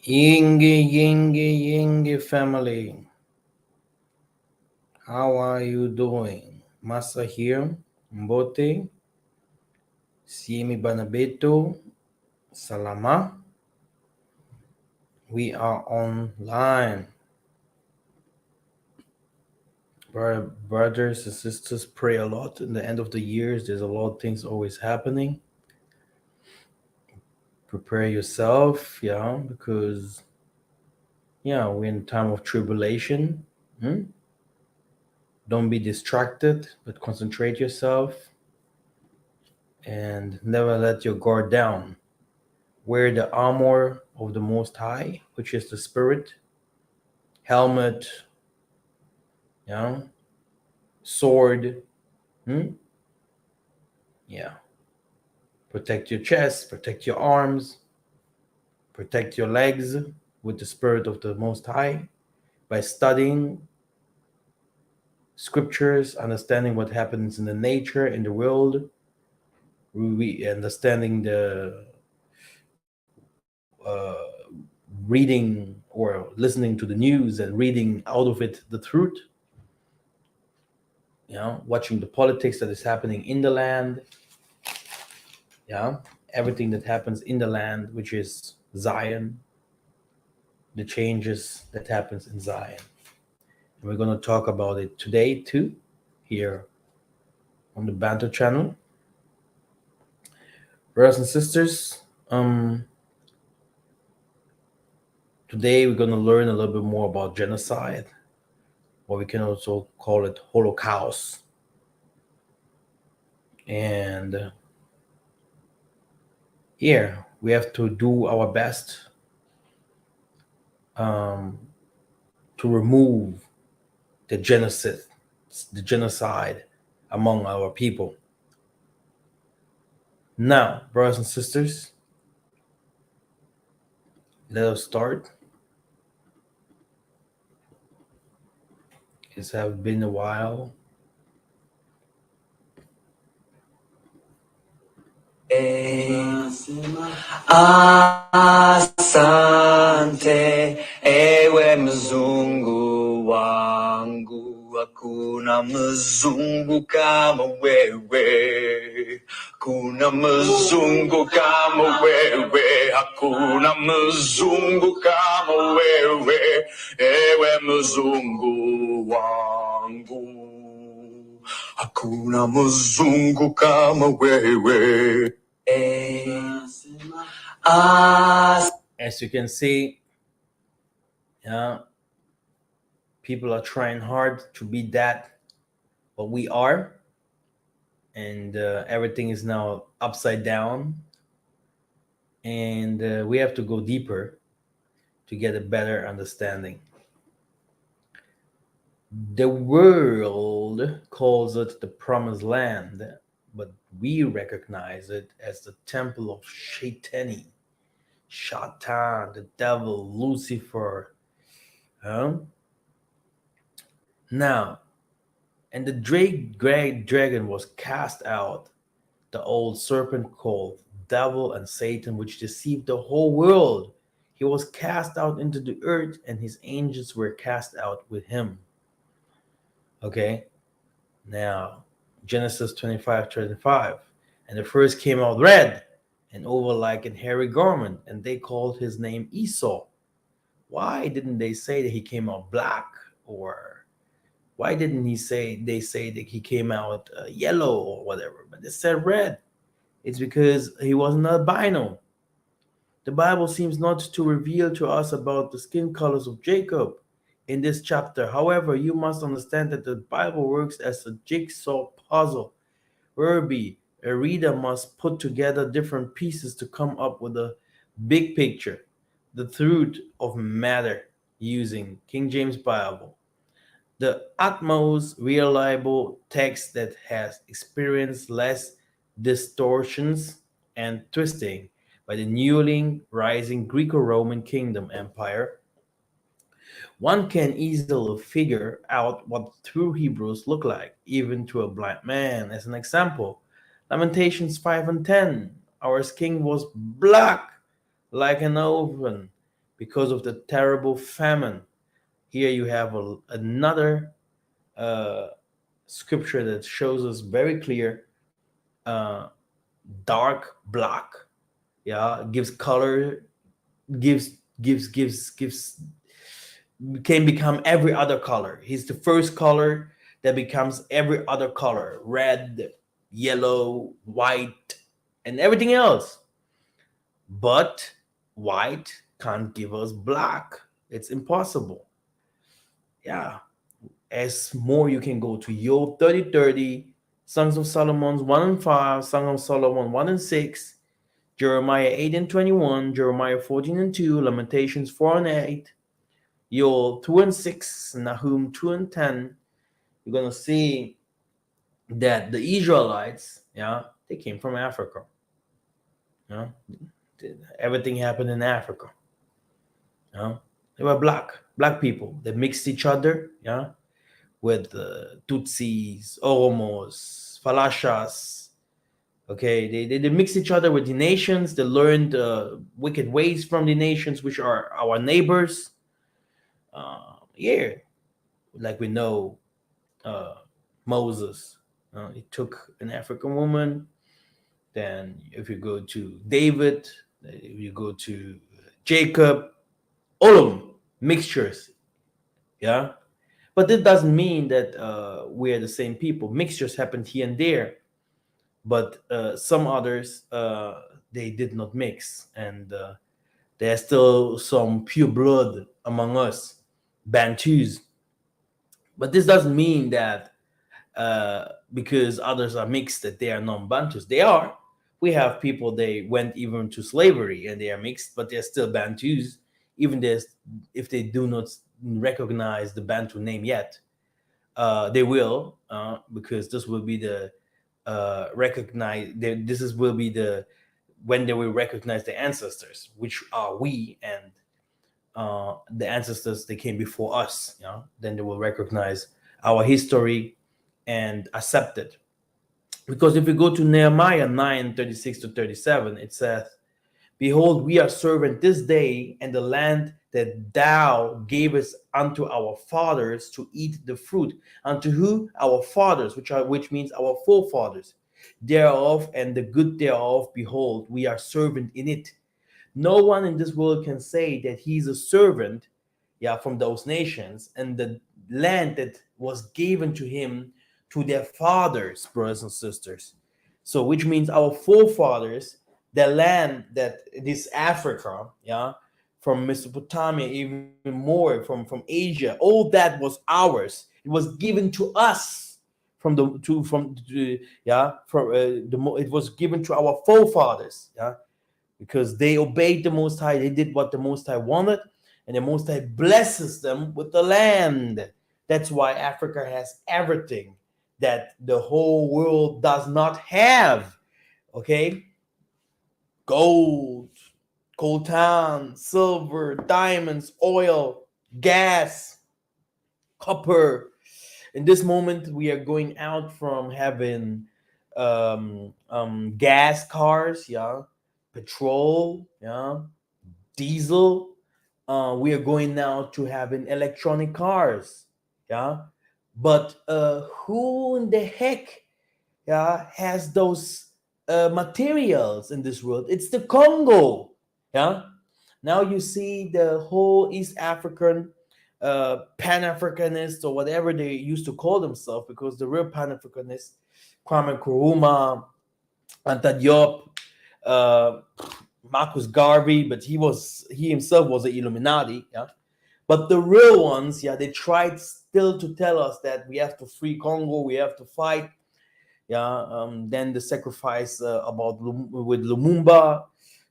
Yingy family, how are you doing? Masa here, Mbote, Siemi Banabeto, Salama. We are online. Brothers and sisters, pray a lot. In the end of the years, there's a lot of things always happening. Prepare yourself, because we're in time of tribulation. Hmm? Don't be distracted, but concentrate yourself and never let your guard down. Wear the armor of the Most High, which is the Spirit, helmet, yeah, sword. Hmm? Yeah, protect your chest, protect your arms, protect your legs with the Spirit of the Most High by studying scriptures, understanding what happens in the nature, in the world, understanding the reading or listening to the news and reading out of it the truth, watching the politics that is happening in the land, yeah, everything that happens in the land, which is Zion, the changes that happens in Zion. And we're going to talk about it today too, here on the Bantu channel. Brothers and sisters, today we're going to learn a little bit more about genocide, or we can also call it Holocaust. And here we have to do our best um, to remove the genocide among our people. Now, brothers and sisters, let us start. It's have been a while. Asante, ewe mzungu wangu, hakuna mzungu kama wewe. Hakuna mzungu kama wewe, hakuna mzungu kama wewe, ewe mzungu wangu. Hakuna mzungu kama wewe. As you can see, people are trying hard to be that what we are, and everything is now upside down. And we have to go deeper to get a better understanding. The world calls it the promised land, but we recognize it as the temple of Shaitani, Shaitan, the devil, Lucifer. Huh? Now, and the great dragon was cast out, the old serpent called devil and Satan, which deceived the whole world. He was cast out into the earth, and his angels were cast out with him. Okay, now Genesis 25:25. And the first came out red and over like an hairy garment, and they called his name Esau. Why didn't they say that he came out black? Or why didn't they say that he came out yellow or whatever? But they said red. It's because he was an albino. The Bible seems not to reveal to us about the skin colors of Jacob in this chapter. However, you must understand that the Bible works as a jigsaw puzzle, whereby a reader must put together different pieces to come up with a big picture, the truth of matter, using King James Bible, the utmost reliable text that has experienced less distortions and twisting by the newly rising Greco-Roman Kingdom Empire. One can easily figure out what true Hebrews look like, even to a blind man. As an example, Lamentations 5 and 10. Our king was black like an oven because of the terrible famine. Here you have another uh, scripture that shows us very clear, uh, dark black, yeah, gives color, gives can become every other color. He's the first color that becomes every other color: red, yellow, white, and everything else. But white can't give us black. It's impossible. Yeah. As more you can go to Job 30:30, Songs of Solomon 1 and 5, Song of Solomon 1 and 6, Jeremiah 8 and 21, Jeremiah 14 and 2, Lamentations 4 and 8, Joel 2 and 6, Nahum 2 and 10. You're gonna see that the Israelites, yeah, they came from Africa. Yeah, everything happened in Africa. Yeah, they were black people. They mixed each other. Yeah, with Tutsis, Oromos, Falashas. Okay, they mix each other with the nations. They learned wicked ways from the nations, which are our neighbors. Yeah, like we know, uh, Moses. He took an African woman. Then, if you go to David, if you go to Jacob, all of them mixtures. Yeah, but that doesn't mean that we are the same people. Mixtures happened here and there, but some others they did not mix, and there's still some pure blood among us, Bantus. But this doesn't mean that because others are mixed that they are non-Bantus. They are. We have people they went even to slavery and they are mixed, but they're still Bantus, even if they do not recognize the Bantu name yet. They will, because this will be the This is will be the when they will recognize the ancestors, which are we, and the ancestors they came before us. You know, then they will recognize our history and accept it. Because if we go to Nehemiah 9:36 to 37, it says, "Behold, we are servant this day, and the land that thou gavest unto our fathers to eat the fruit." Unto who? Our fathers, which means our forefathers. Thereof and the good thereof, behold, we are servant in it. No one in this world can say that he's a servant, yeah, from those nations, and the land that was given to him to their fathers, brothers and sisters. So, which means our forefathers, the land that this Africa, yeah, from Mesopotamia, even more from Asia, all that was ours. It was given to us from yeah, it was given to our forefathers, yeah, because they obeyed the Most High. They did what the Most High wanted, and the Most High blesses them with the land. That's why Africa has everything that the whole world does not have. Okay, gold, coltan, silver, diamonds, oil, gas, copper. In this moment, we are going out from having gas cars, yeah, petrol, yeah, diesel. We are going now to having electronic cars, yeah. But who in the heck, yeah, has those materials in this world? It's the Congo, yeah. Now you see the whole East African Pan Africanists or whatever they used to call themselves, because the real Pan Africanists, Kwame Nkrumah, Anta Diop, uh, Marcus Garvey, but he himself was an Illuminati. Yeah, but the real ones, yeah, they tried still to tell us that we have to free Congo, we have to fight. Yeah, then the sacrifice with Lumumba.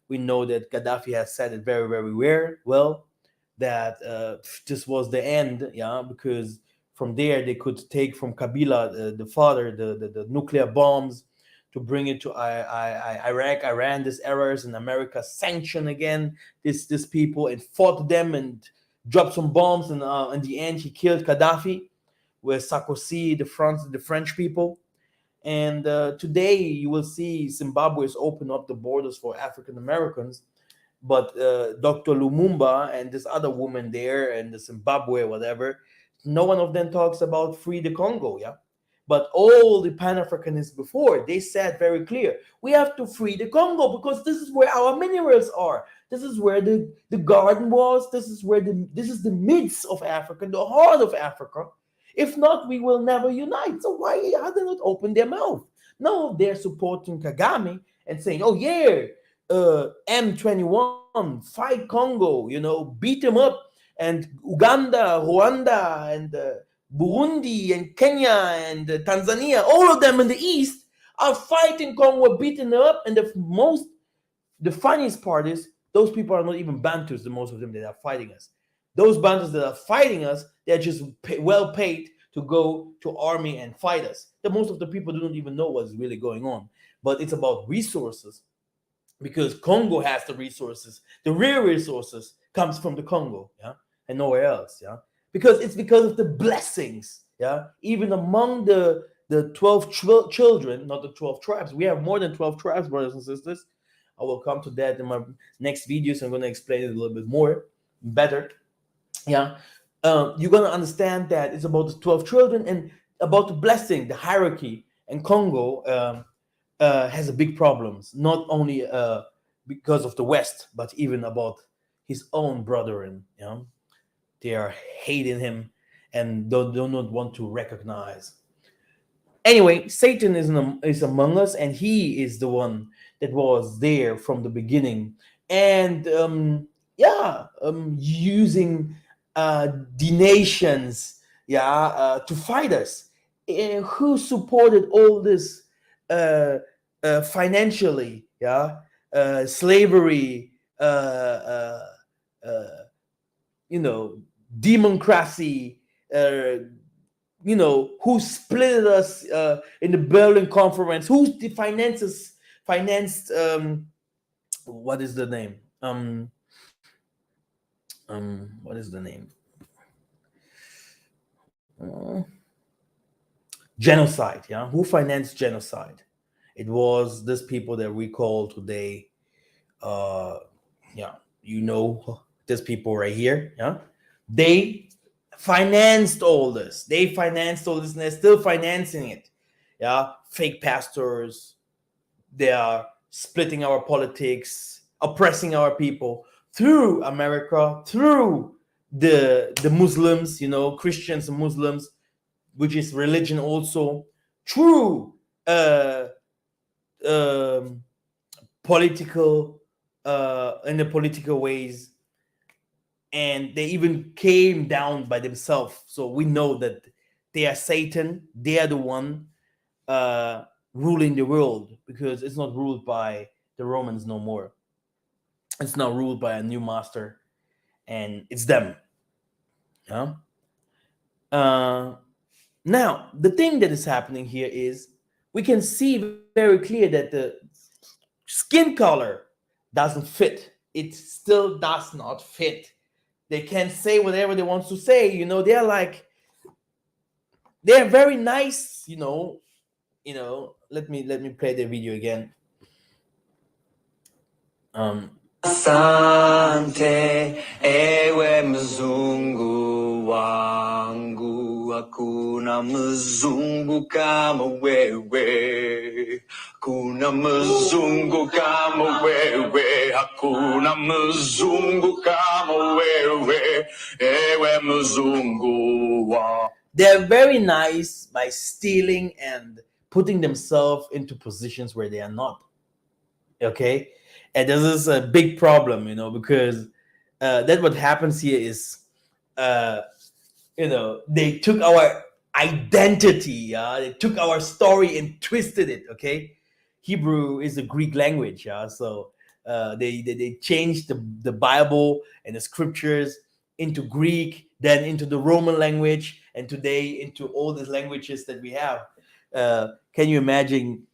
We know that Gaddafi has said it very, very well that this was the end. Yeah, because from there they could take from Kabila, the father, the nuclear bombs to bring it to Iraq, Iran. These errors, and America sanctioned again this people and fought them and dropped some bombs, and in the end he killed Gaddafi with Sarkozy, the French people. And today you will see Zimbabwe has opened up the borders for African Americans, but Dr. Lumumba and this other woman there and the Zimbabwe, whatever, no one of them talks about free the Congo, yeah. But all the Pan Africanists before, they said very clear, we have to free the Congo because this is where our minerals are. This is where the garden was. This is the midst of Africa, the heart of Africa. If not, we will never unite. So why have they not opened their mouth? No, they're supporting Kagame and saying, oh yeah, M21, fight Congo, beat them up. And Uganda, Rwanda, and Burundi, and Kenya, and Tanzania, all of them in the east are fighting Congo, beating them up. And the funniest part is those people are not even Bantus, the most of them that are fighting us. Those Bantus that are fighting us, they're just well paid to go to army and fight us. The most of the people do not even know what's really going on. But it's about resources because Congo has the resources. The real resources comes from the Congo, yeah, and nowhere else, yeah. Because it's because of the blessings, yeah. Even among the 12 children, not the 12 tribes. We have more than 12 tribes, brothers and sisters. I will come to that in my next video, so I'm going to explain it a little bit more, better. Yeah, you're going to understand that it's about the 12 children and about the blessing, the hierarchy. And Congo has a big problems, not only because of the West, but even about his own brethren. They are hating him and do not want to recognize. Anyway, Satan is among us, and he is the one that was there from the beginning, and using the nations, to fight us. Who supported all this financially? Slavery, uh, democracy. Who split us in the Berlin Conference? Who the finances financed? What is the name? What is the name? Genocide. Yeah, who financed genocide? It was this people that we call today. Uh, yeah, these people right here. Yeah, they financed all this. They financed all this, and they're still financing it. Yeah, fake pastors. They are splitting our politics, oppressing our people through America, through the Muslims, Christians and Muslims, which is religion also, through um, political in the political ways, and they even came down by themselves. So we know that they are Satan. They are the one uh, ruling the world because it's not ruled by the Romans no more. It's now ruled by a new master, and it's them. Yeah. Uh, Now the thing that is happening here is we can see very clear that the skin color doesn't fit. It still does not fit. They can say whatever they want to say. They're very nice. Let me play the video again. Asante, ewe mzungu wangu, hakuna mzungu kama wewe. Hakuna mzungu kama wewe, hakuna mzungu kama wewe, ewe mzungu wangu. They're very nice by stealing and putting themselves into positions where they are not. Okay, and this is a big problem, because that what happens here is, uh, they took our identity, they took our story and twisted it. Okay, Hebrew is a Greek language, so they changed the Bible and the scriptures into Greek, then into the Roman language, and today into all these languages that we have. Can you imagine?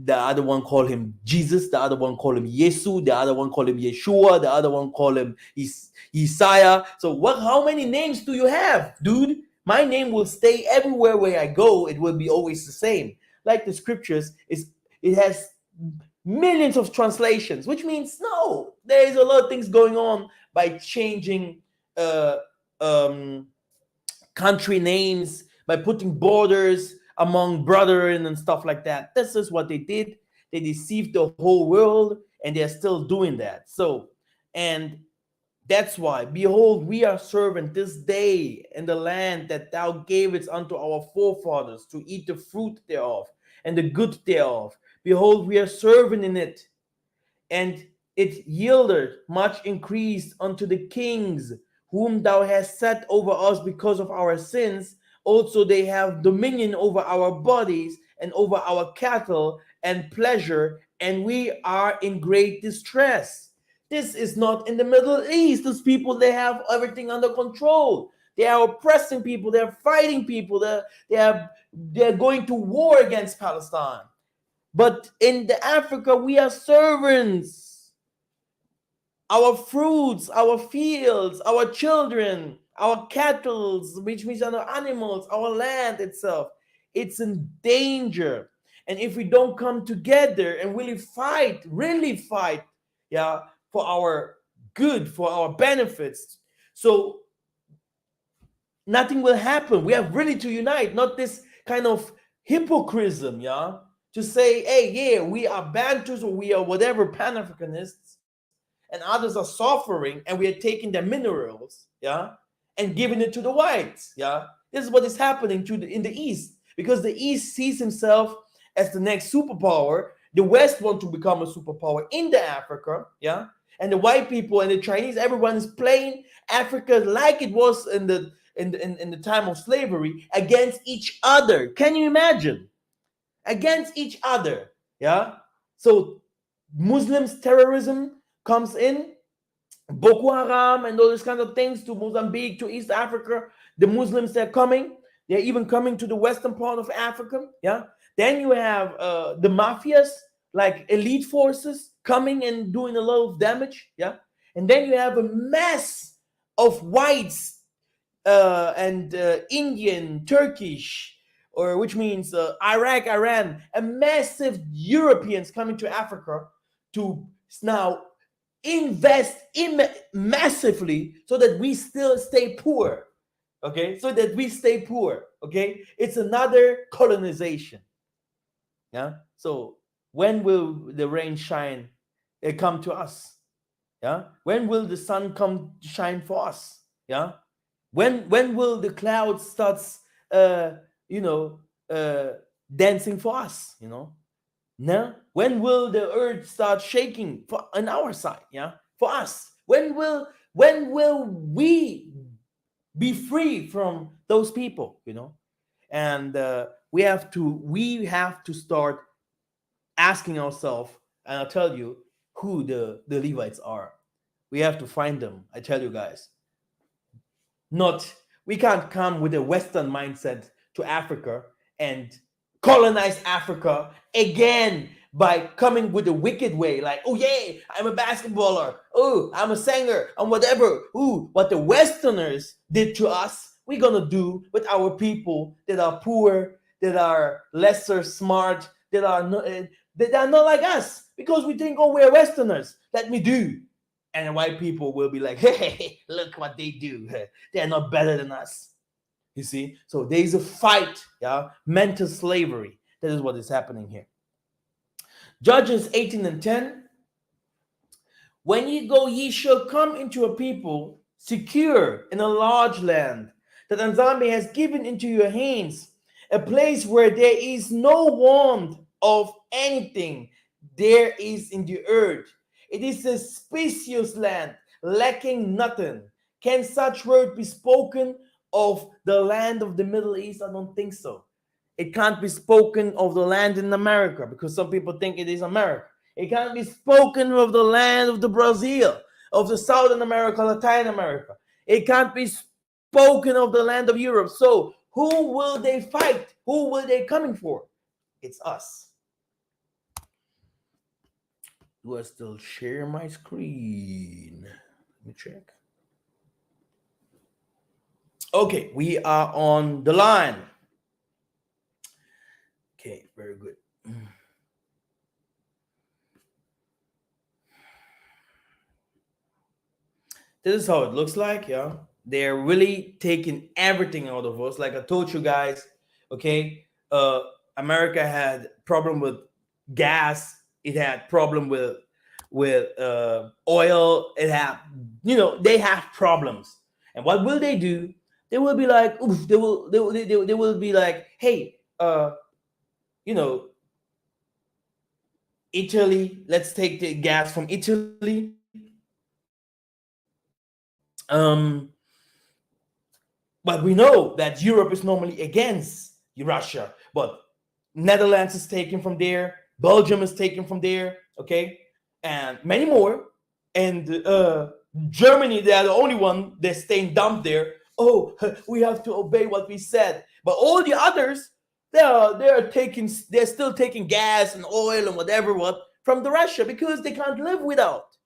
The other one call him Jesus, the other one call him Yesu, the other one call him Yeshua, the other one call him Isaiah. So how many names do you have, dude? My name will stay everywhere where I go. It will be always the same. Like the scriptures, it has millions of translations, which means no, there is a lot of things going on by changing uh, um, country names, by putting borders among brethren and stuff like that. This is what they did. They deceived the whole world, and they're still doing that. So, and that's why, behold, we are servant this day in the land that thou gavest unto our forefathers to eat the fruit thereof and the good thereof. Behold, we are servant in it, and it yielded much increase unto the kings whom thou hast set over us because of our sins. Also, they have dominion over our bodies and over our cattle and pleasure, and we are in great distress. This is not in the Middle East. These people, they have everything under control. They are oppressing people. They're fighting people. They're going to war against Palestine. But in the Africa, we are servants. Our fruits, our fields, our children, our cattle, which means our animals, our land itself, it's in danger. And if we don't come together and really fight, yeah, for our good, for our benefits, so nothing will happen. We have really to unite, not this kind of hypocrisy, yeah, to say, hey, yeah, we are Bantus or we are whatever Pan-Africanists, and others are suffering, and we are taking their minerals, yeah, and giving it to the whites, yeah. This is what is happening in the East, because the East sees himself as the next superpower. The West want to become a superpower in the Africa, yeah, and the white people and the Chinese, everyone is playing Africa like it was in the time of slavery against each other. Can you imagine? Against each other. Yeah. So Muslims terrorism comes in, Boko Haram and all these kinds of things to Mozambique, to East Africa. The Muslims, they're coming. They're even coming to the western part of Africa. Yeah. Then you have the mafias, like elite forces, coming and doing a lot of damage. Yeah. And then you have a mass of whites and Indian, Turkish, or which means Iraq, Iran, and massive Europeans coming to Africa to now invest massively so that we still stay poor. Okay, so that we stay poor. Okay, it's another colonization. Yeah. So when will the rain shine? Come to us. Yeah. When will the sun come to shine for us? Yeah. When will the clouds starts uh you know uh dancing for us? No, when will the earth start shaking for on our side? Yeah, for us. When will we be free from those people? And we have to start asking ourselves, and I'll tell you who the Levites are. We have to find them. I tell you guys. Not We can't come with a Western mindset to Africa and colonize Africa again by coming with a wicked way, like, oh yeah, I'm a basketballer, oh, I'm a singer, and whatever. Ooh, what the Westerners did to us, we're gonna do with our people that are poor, that are lesser smart, that are not like us, because we think, oh, we're Westerners. Let me do. And the white people will be like, hey, look what they do. They're not better than us. You see? So there's a fight, yeah, mental slavery. That is what is happening here. Judges 18 and 10. When ye go, ye shall come into a people secure in a large land that Anzambi has given into your hands, a place where there is no want of anything there is in the earth. It is a spacious land, lacking nothing. Can such word be spoken of the land of the Middle East? I don't think so. It can't be spoken of the land in America, because some people think it is America. It can't be spoken of the land of the Brazil, of the Southern America, Latin America. It can't be spoken of the land of Europe. So who will they fight? Who will they coming for? It's us. Do I still share my screen? Let me check. Okay, we are on the line. Okay, very good. This is how it looks like. Yeah, they're really taking everything out of us. Like I told you guys, okay, America had problem with gas. It had problem with oil. It had, they have problems. And what will they do? They will be like, oof, they will be like, hey, you know, Italy. Let's take the gas from Italy. Um, but we know that Europe is normally against Russia, but Netherlands is taken from there, Belgium is taken from there, okay, and many more. And Germany, they are the only one that's staying dumb there. Oh, we have to obey what we said. But all the others, they're still taking gas and oil and whatever what from the Russia because they can't live without.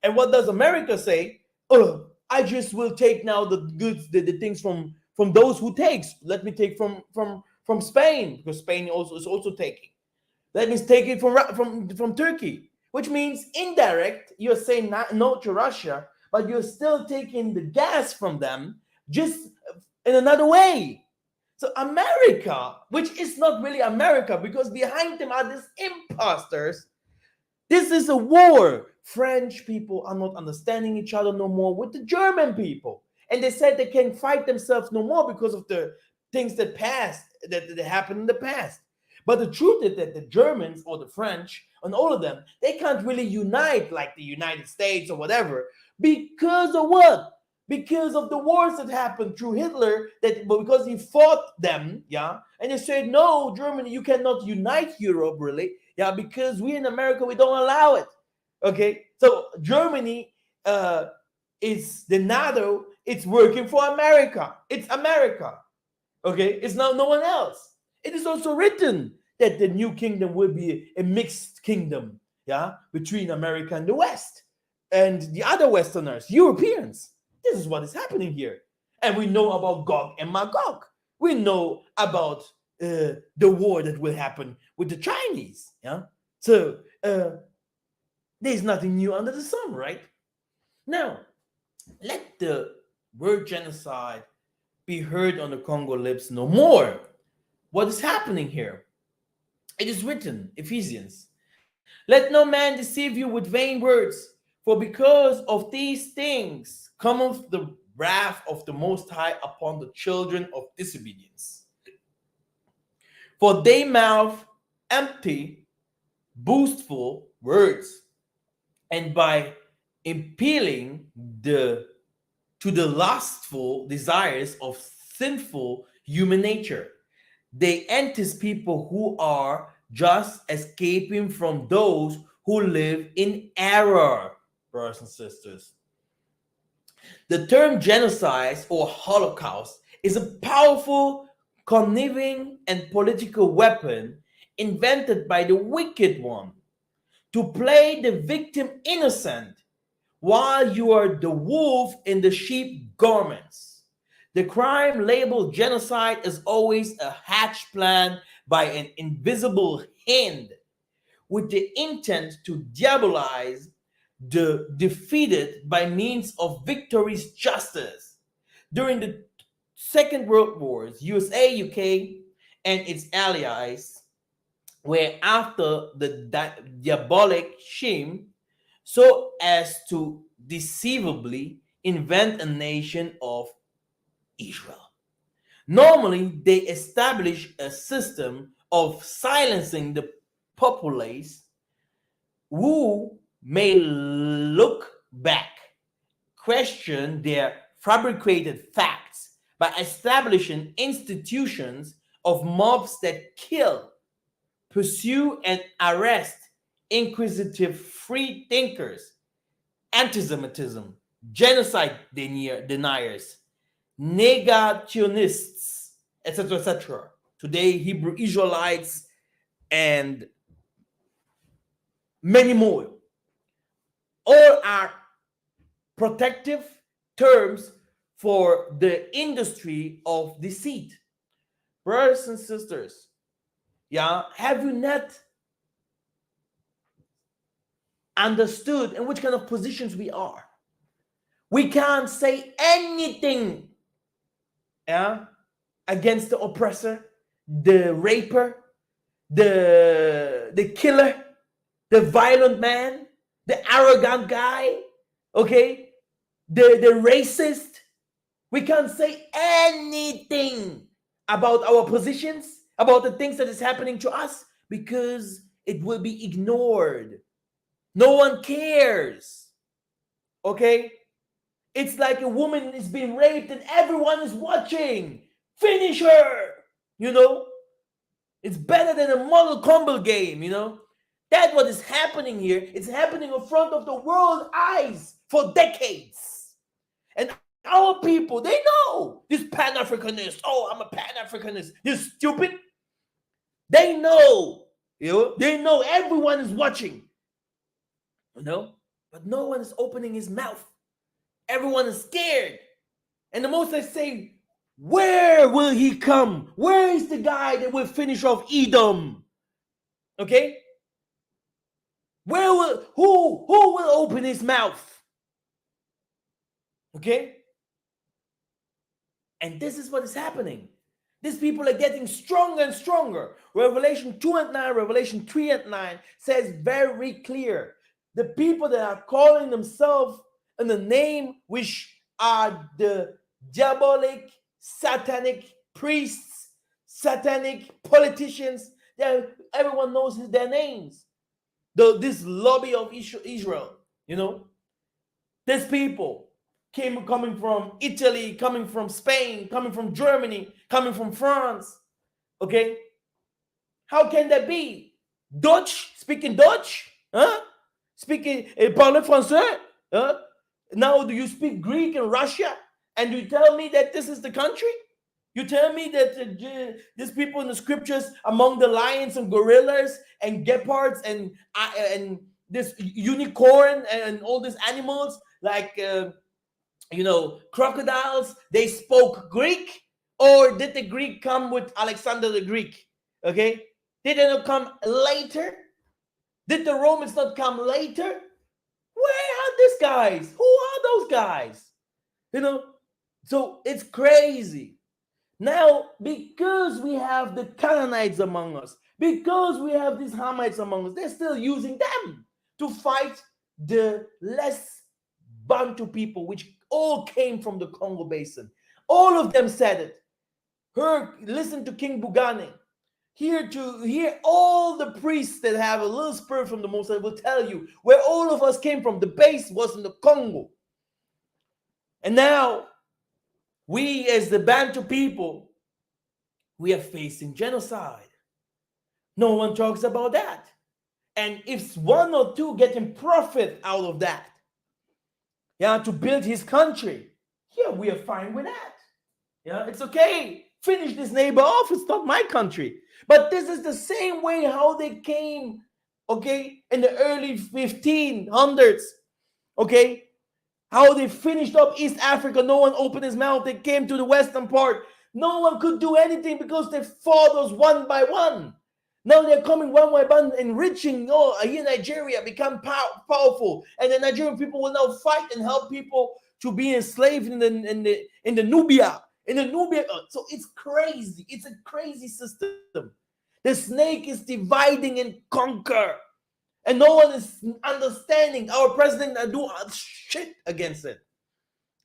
And what does America say? Oh, I just will take now the goods, the things from those who takes. Let me take from Spain because Spain also is also taking. Let me take it from Turkey, which means indirect. You're saying no to Russia, but you're still taking the gas from them, just in another way. So America, which is not really America, because behind them are these imposters. This is a war. French people are not understanding each other no more with the German people. And they said they can fight themselves no more because of the things that happened in the past. But the truth is that the Germans or the French and all of them, they can't really unite like the United States or whatever. Because of what? Because of the wars that happened through Hitler, that because he fought them, yeah, and they said, no, Germany, you cannot unite Europe, really, yeah, because we in America, we don't allow it. Okay, so Germany is the NATO. It's working for America. It's America. Okay, it's not no one else. It is also written that the new kingdom will be a mixed kingdom, yeah, between America and the West and the other Westerners, Europeans. This is what is happening here, and we know about Gog and Magog. We know about the war that will happen with the Chinese, yeah. So there's nothing new under the sun, right? Now, let the word genocide be heard on the Congo lips no more. What is happening here? It is written, Ephesians, let no man deceive you with vain words, for because of these things cometh the wrath of the Most High upon the children of disobedience. For they mouth empty, boastful words, and by appealing to the lustful desires of sinful human nature, they entice people who are just escaping from those who live in error, brothers and sisters. The term genocide or Holocaust is a powerful, conniving, and political weapon invented by the wicked one to play the victim innocent while you are the wolf in the sheep garments. The crime labeled genocide is always a hatch plan by an invisible hand with the intent to diabolize the defeated by means of victorious justice. During the Second World Wars, USA, UK, and its allies were after the diabolic shame so as to deceivably invent a nation of Israel. Normally, they establish a system of silencing the populace who may look back, question their fabricated facts by establishing institutions of mobs that kill, pursue, and arrest inquisitive free thinkers, anti-Semitism, genocide deniers, negationists, etc., etc. Today, Hebrew Israelites and many more. All are protective terms for the industry of deceit. Brothers and sisters, yeah, have you not understood in which kind of positions we are? We can't say anything, yeah, against the oppressor, the raper, the killer, the violent man, the arrogant guy, okay, the racist. We can't say anything about our positions, about the things that is happening to us, because it will be ignored. No one cares. Okay? It's like a woman is being raped and everyone is watching. Finish her. You know? It's better than a Mortal Kombat game, you know? That's what is happening here. It's happening in front of the world's eyes for decades. And our people, they know this Pan-Africanist. Oh, I'm a Pan-Africanist. You're stupid. They know. You know? They know everyone is watching. You know? But no one is opening his mouth. Everyone is scared. And the most I say, where will he come? Where is the guy that will finish off Edom? Okay? Who will open his mouth? Okay? And this is what is happening. These people are getting stronger and stronger. Revelation 2 and 9, Revelation 3 and 9 says very clear. The people that are calling themselves in the name which are the diabolic, satanic priests, satanic politicians, everyone knows their names. This lobby of Israel, you know, these people coming from Italy, coming from Spain, coming from Germany, coming from France. Okay? How can that be? Dutch? Speaking Dutch? Huh? Speaking, parle français? Huh? Now do you speak Greek in Russia? And you tell me that this is the country? You tell me that these people in the scriptures, among the lions and gorillas and gepards and this unicorn and all these animals like crocodiles, they spoke Greek? Or did the Greek come with Alexander the Greek? Okay, did they not come later? Did the Romans not come later? Where are these guys? Who are those guys? So it's crazy. Now, because we have the Canaanites among us, because we have these Hamites among us, they're still using them to fight the less Bantu people, which all came from the Congo Basin. All of them said it. Listen to King Bugane. Hear all the priests that have a little spirit from the Most High will tell you where all of us came from. The base was in the Congo. And now, we as the Bantu people, we are facing genocide. No one talks about that. And if one or two getting profit out of that, to build his country, we are fine with that. It's okay. Finish this neighbor off. It's not my country. But this is the same way how they came, okay, in the early 1500s, okay, how they finished up East Africa. No one opened his mouth. They came to the western part. No one could do anything because they fought us one by one. Now they're coming one by one, enriching. Here Nigeria become powerful, and the Nigerian people will now fight and help people to be enslaved in the Nubia. So it's crazy. It's a crazy system. The snake is dividing and conquer, and no one is understanding. Our president do shit against it.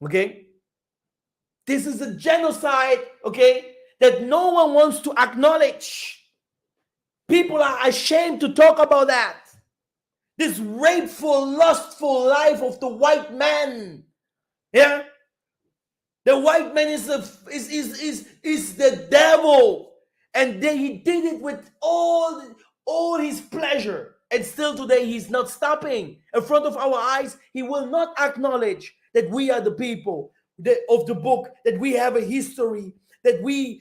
Okay, this is a genocide. Okay, that no one wants to acknowledge. People are ashamed to talk about that. This rapeful, lustful life of the white man. Yeah, the white man is the devil, and he did it with all his pleasure, and still today he's not stopping. In front of our eyes, he will not acknowledge that we are the people of the book, that we have a history, that we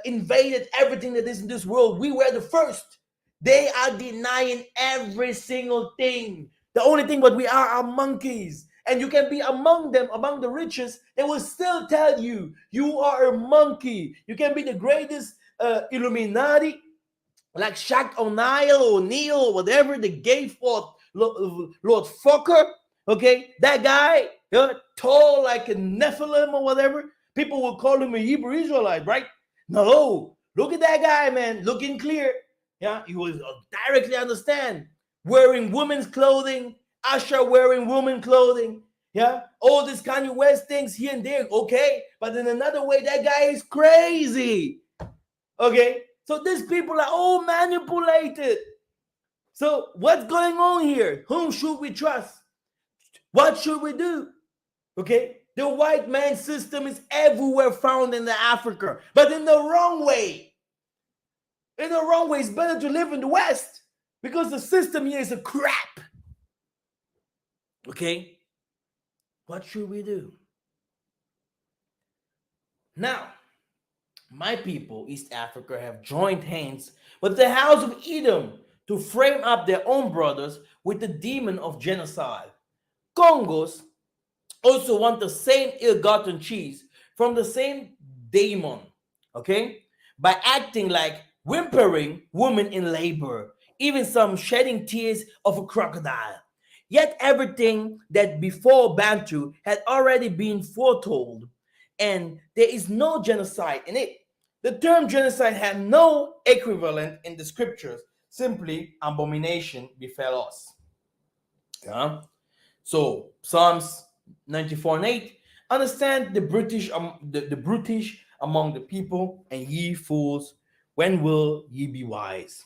invaded everything that is in this world. We were the first. They are denying every single thing. The only thing what we are monkeys. And you can be among them, among the richest, they will still tell you, you are a monkey. You can be the greatest Illuminati, like Shaq O'Neal, or whatever, the gay Lord Fucker. Okay, that guy, tall like a Nephilim or whatever. People will call him a Hebrew Israelite, right? No, look at that guy, man, looking clear. Yeah, you will directly understand. Wearing women's clothing, Asher wearing woman clothing. Yeah, all this Kanye West things here and there. Okay, but in another way, that guy is crazy. Okay, so these people are all manipulated. So what's going on here? Whom should we trust? What should we do? Okay, the white man system is everywhere found in the Africa, but in the wrong way. In the wrong way, it's better to live in the West because the system here is a crap. Okay, what should we do? Now, my people, East Africa, have joined hands with the House of Edom to frame up their own brothers with the demon of genocide. Congos also want the same ill-gotten cheese from the same demon, okay? By acting like whimpering women in labor, even some shedding tears of a crocodile. Yet everything that before Bantu had already been foretold, and there is no genocide in it. The term genocide had no equivalent in the scriptures, simply abomination befell us. Yeah? So Psalms 94 and 8, understand the brutish among the people, and ye fools, when will ye be wise?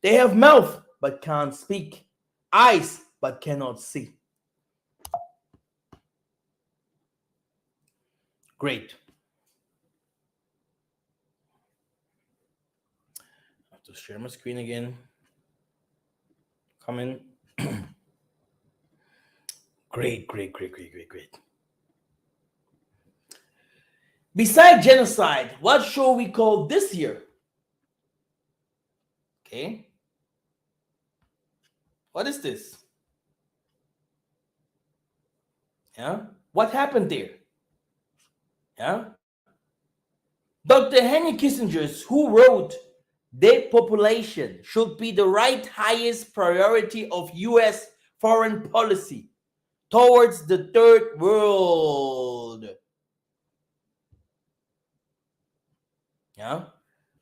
They have mouth but can't speak, eyes but cannot see. Great. I have to share my screen again. Come in. Great, great, great, great, great, great. Beside genocide, what shall we call this year? Okay. What is this? Yeah. What happened there? Yeah. Dr. Henry Kissinger, who wrote depopulation should be the right highest priority of US foreign policy towards the third world. Yeah.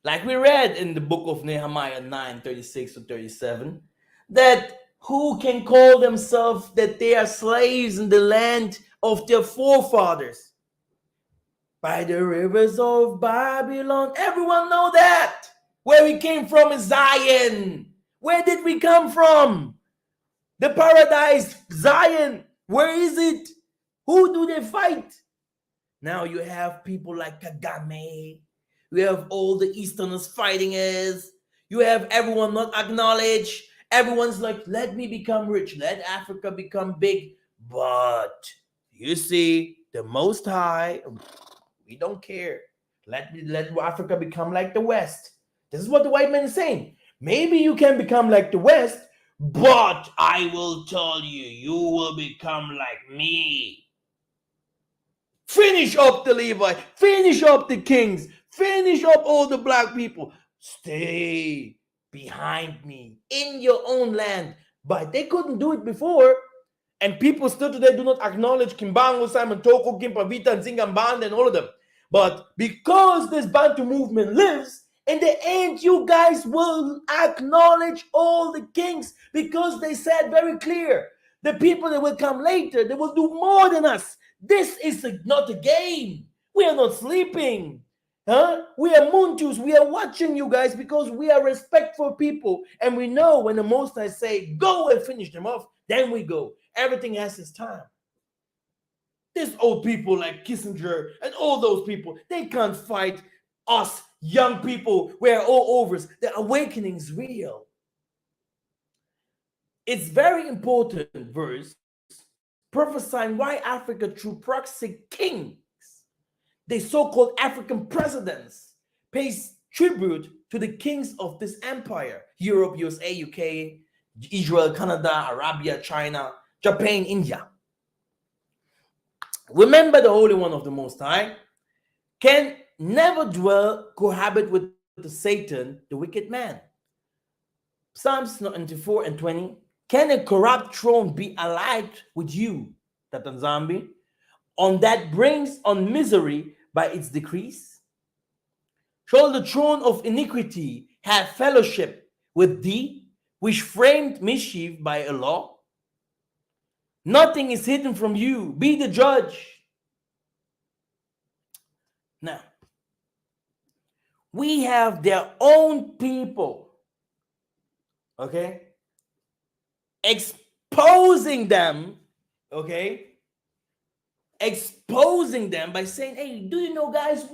Like we read in the book of Nehemiah 9:36 to 37, that who can call themselves that they are slaves in the land of their forefathers? By the rivers of Babylon. Everyone know that. Where we came from is Zion. Where did we come from? The paradise, Zion. Where is it? Who do they fight? Now you have people like Kagame. You have all the Easterners fighting us. You have everyone not acknowledged. Everyone's like, let me become rich. Let Africa become big. But you see, the Most High, we don't care. Let Africa become like the West. This is what the white man is saying. Maybe you can become like the West, but I will tell you, you will become like me. Finish up the Levi, finish up the kings, finish up all the black people. Stay behind me in your own land. But they couldn't do it before. And people still today do not acknowledge Kimbangu, Simon Toko, Kimpavita, and Zingambanda, and all of them. But because this Bantu movement lives, in the end, you guys will acknowledge all the kings because they said very clear, the people that will come later, they will do more than us. This is not a game. We are not sleeping. Huh? We are Muntus. We are watching you guys because we are respectful people. And we know when the Most High say, go and finish them off, then we go. Everything has its time. These old people like Kissinger and all those people, they can't fight us young people. We're all overs. The awakening is real. It's very important verse prophesying why Africa through proxy kings, the so-called African presidents, pays tribute to the kings of this empire: Europe, USA, UK, Israel, Canada, Arabia, China, Japan, India. Remember, the Holy One of the Most High can never dwell, cohabit with the Satan, the wicked man. Psalms 94 and 20, Can a corrupt throne be allied with you, Tatanzambi, on that brings on misery by its decrease? Shall the throne of iniquity have fellowship with thee, which framed mischief by a law? Nothing is hidden from you. Be the judge. Now, we have their own people, okay, exposing them, okay, exposing them by saying, hey, do you know, guys,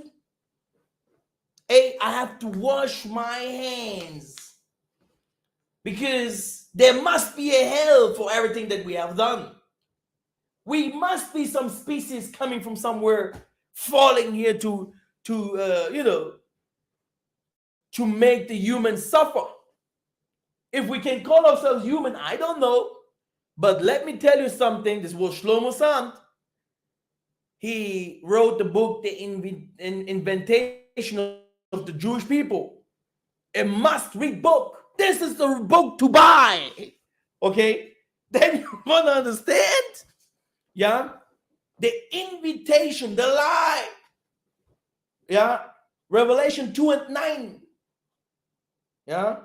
hey, I have to wash my hands because there must be a hell for everything that we have done. We must be some species coming from somewhere, falling here to to make the humans suffer. If we can call ourselves human, I don't know. But let me tell you something. This was Shlomo Sant. He wrote the book, The Inventation of the Jewish People. A must-read book. This is the book to buy. Okay? Then you want to understand? Yeah? The invitation, the lie. Yeah? Revelation 2 and 9. Yeah?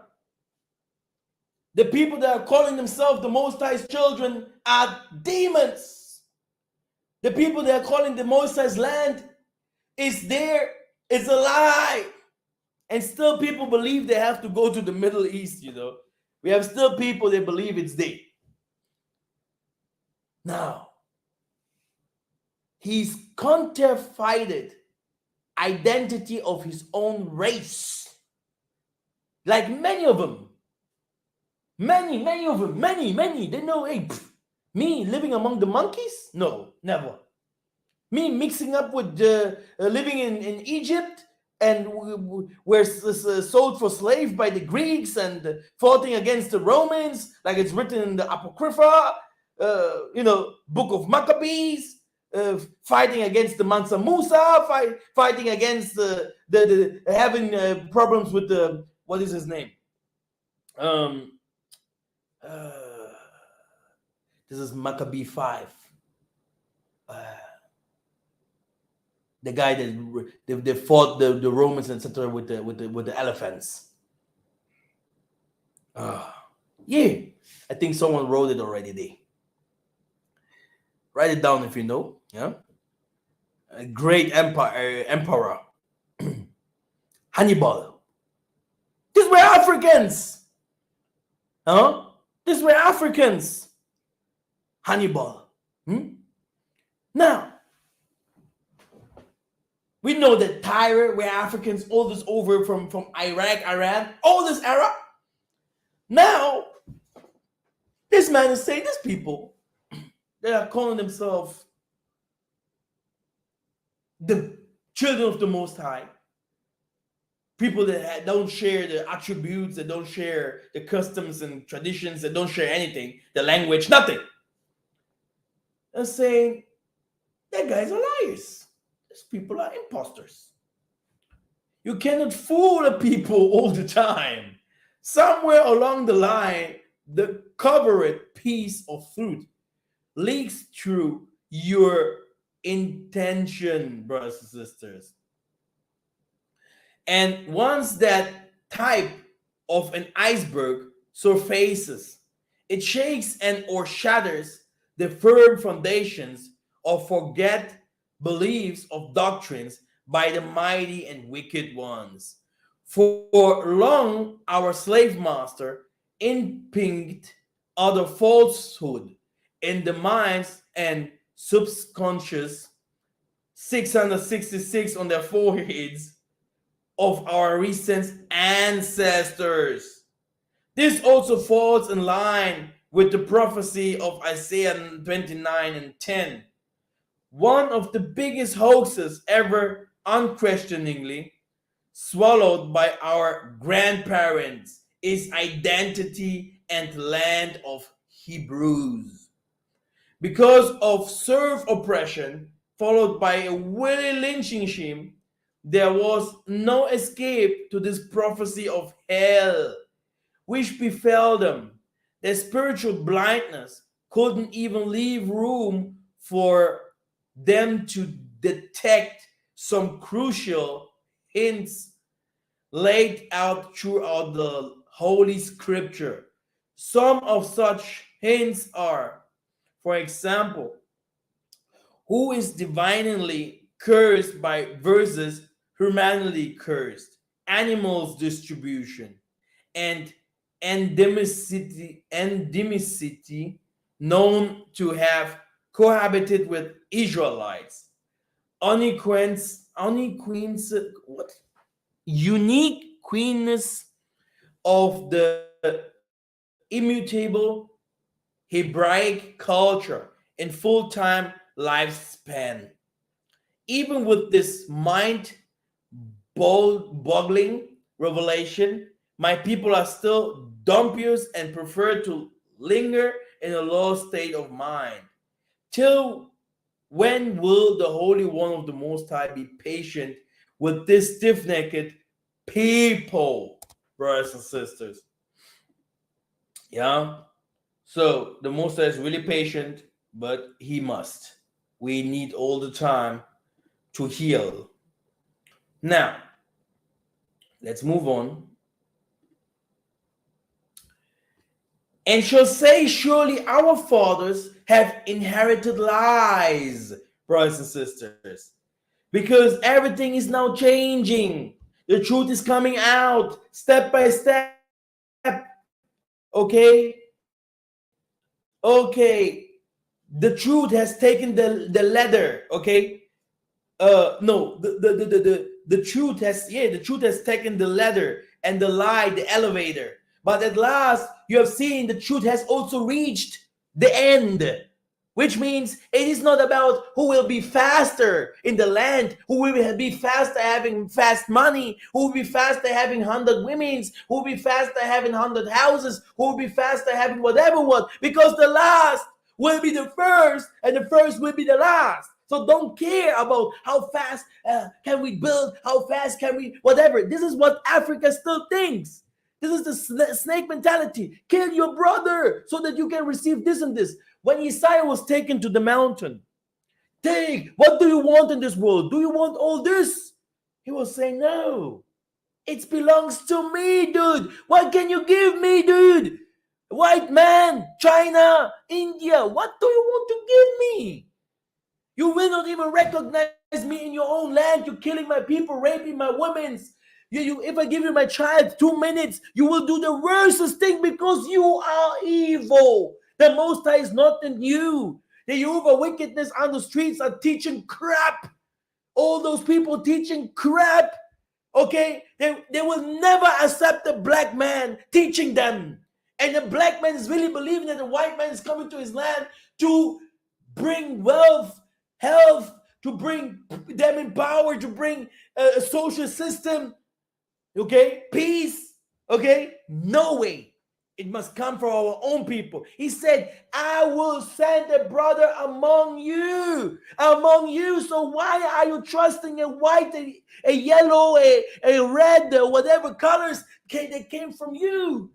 The people that are calling themselves the Most High's children are demons. The people that are calling the Most High's land is there. It's a lie. And still people believe they have to go to the Middle East, you know. We have still people that believe it's there. Now, he's counterfeited identity of his own race. Like many of them. Many of them. Many. They know, hey, me living among the monkeys? No, never. Me mixing up with living in Egypt and were sold for slave by the Greeks and fighting against the Romans, like it's written in the Apocrypha, Book of Maccabees, fighting against the Mansa Musa, fighting against the having problems with the, what is his name? This is Maccabee 5. The guy that they fought the Romans, etc., with the elephants. Yeah, I think someone wrote it already there. Write it down if you know. Yeah, a great emperor Hannibal. These were Africans. Huh? These were Africans. Hannibal. Now, we know that Tyre were Africans, all this over from Iraq, Iran, all this era. Now, this man is saying these people, they are calling themselves the children of the Most High. People that don't share the attributes, that don't share the customs and traditions, that don't share anything, the language, nothing. They're saying, that guys are liars. These people are imposters. You cannot fool the people all the time. Somewhere along the line, the covered piece of fruit leaks through your intention, brothers and sisters. And once that type of an iceberg surfaces, it shakes and or shatters the firm foundations of forget beliefs of doctrines by the mighty and wicked ones. For long, our slave master impinged other falsehood in the minds and subconscious 666 on their foreheads of our recent ancestors. This also falls in line with the prophecy of Isaiah 29 and 10. One of the biggest hoaxes ever unquestioningly swallowed by our grandparents is identity and land of Hebrews. Because of serf oppression, followed by a Willie lynching scheme, there was no escape to this prophecy of hell, which befell them. Their spiritual blindness couldn't even leave room for them to detect some crucial hints laid out throughout the Holy Scripture. Some of such hints are, for example, who is divinely cursed by versus humanly cursed, animals distribution, and endemicity known to have cohabited with Israelites. Unequins, what? Unique queenness of the immutable Hebraic culture in full-time lifespan. Even with this mind-boggling revelation, my people are still dubious and prefer to linger in a low state of mind. Till when will the Holy One of the Most High be patient with this stiff-necked people, brothers and sisters? Yeah. So the Most High is really patient, but he must. We need all the time to heal. Now, let's move on. And shall say, surely our fathers have inherited lies, brothers and sisters, because everything is now changing. The truth is coming out step by step. Okay? Okay. The truth has taken the ladder. Okay? No, the truth has, yeah, the truth has taken the ladder, and the lie the elevator, but at last you have seen the truth has also reached the end, which means it is not about who will be faster in the land, who will be faster having fast money, who will be faster having 100 women's, who will be faster having 100 houses, who will be faster having whatever what, because the last will be the first and the first will be the last. So don't care about how fast can we build, how fast can we, whatever. This is what Africa still thinks. This is the snake mentality. Kill your brother so that you can receive this and this. When Isaiah was taken to the mountain, take, what do you want in this world? Do you want all this? He was saying, no, it belongs to me, dude. What can you give me, dude? White man, China, India, what do you want to give me? You will not even recognize me in your own land. You're killing my people, raping my women. If I give you my child 2 minutes, you will do the worstest thing because you are evil. The Most High is not in you. The Jehovah wickedness on the streets are teaching crap. All those people teaching crap. Okay? They will never accept the black man teaching them. And the black man is really believing that the white man is coming to his land to bring wealth, health, to bring them in power, to bring a social system, okay, peace, okay. No way. It must come from our own people. He said, I will send a brother among you. So why are you trusting a white, a yellow, a red, whatever colors that came from you?